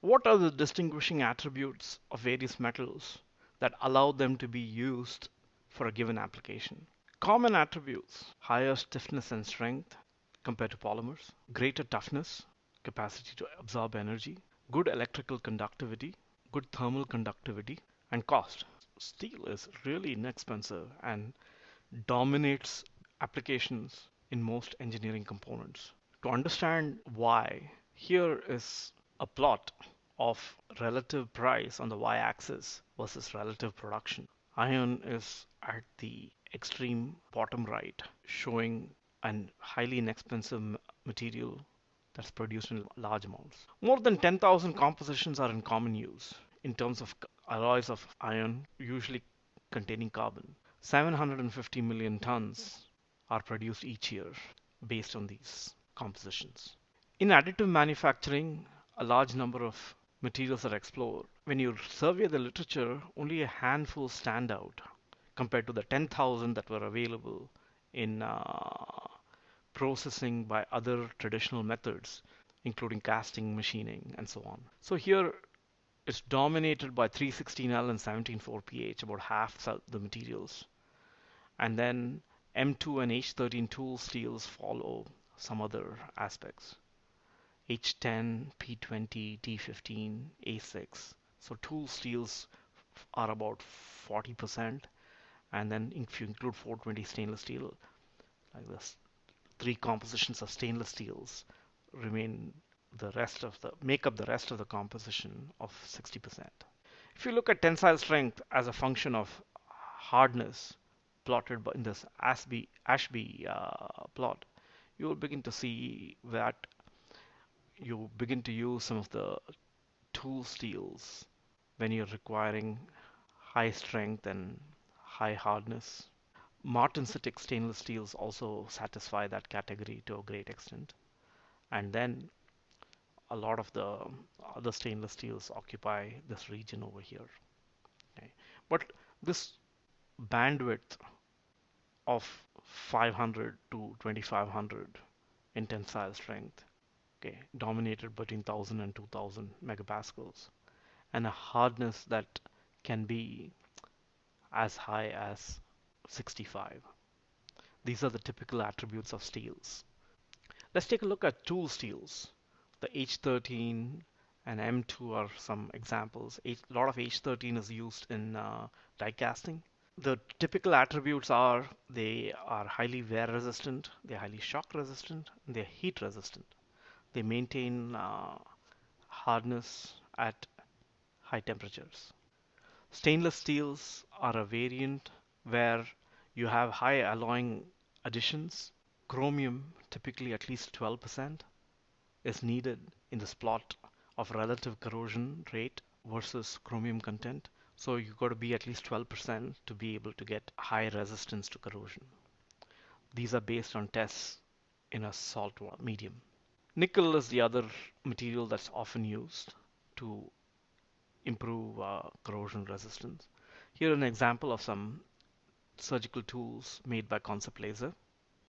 What are the distinguishing attributes of various metals that allow them to be used for a given application? Common attributes: higher stiffness and strength compared to polymers, greater toughness, capacity to absorb energy, good electrical conductivity, good thermal conductivity, and cost. Steel is really inexpensive and dominates applications in most engineering components. To understand why, here is a plot of relative price on the y-axis versus relative production. Iron is at the extreme bottom right, showing an highly inexpensive material that's produced in large amounts. More than 10,000 compositions are in common use in terms of alloys of iron, usually containing carbon. 750 million tons are produced each year based on these compositions. In additive manufacturing, a large number of materials are explored. When you survey the literature, only a handful stand out compared to the 10,000 that were available in processing by other traditional methods, including casting, machining, and so on. So here it's dominated by 316L and 17,4 pH, about half the materials. And then M2 and H13 tool steels follow some other aspects. H10, P20, T15, A6. So tool steels are about 40%. And then if you include 420 stainless steel, like this, three compositions of stainless steels remain make up the rest of the composition of 60%. If you look at tensile strength as a function of hardness plotted in this Ashby plot, you will begin to see that you begin to use some of the tool steels when you're requiring high strength and high hardness. Martensitic stainless steels also satisfy that category to a great extent. And then a lot of the other stainless steels occupy this region over here. Okay. But this bandwidth of 500 to 2500 in tensile strength, okay, dominated between 1000 and 2000 megapascals, and a hardness that can be as high as 65. These are the typical attributes of steels. Let's take a look at tool steels. The H13 and M2 are some examples. A lot of H13 is used in die casting. The typical attributes are they are highly wear resistant, they're highly shock resistant, and they're heat resistant. They maintain hardness at high temperatures. Stainless steels are a variant where you have high alloying additions. Chromium, typically at least 12%, is needed in this plot of relative corrosion rate versus chromium content. So you've got to be at least 12% to be able to get high resistance to corrosion. These are based on tests in a salt medium. Nickel is the other material that's often used to improve corrosion resistance. Here an example of some surgical tools made by concept laser.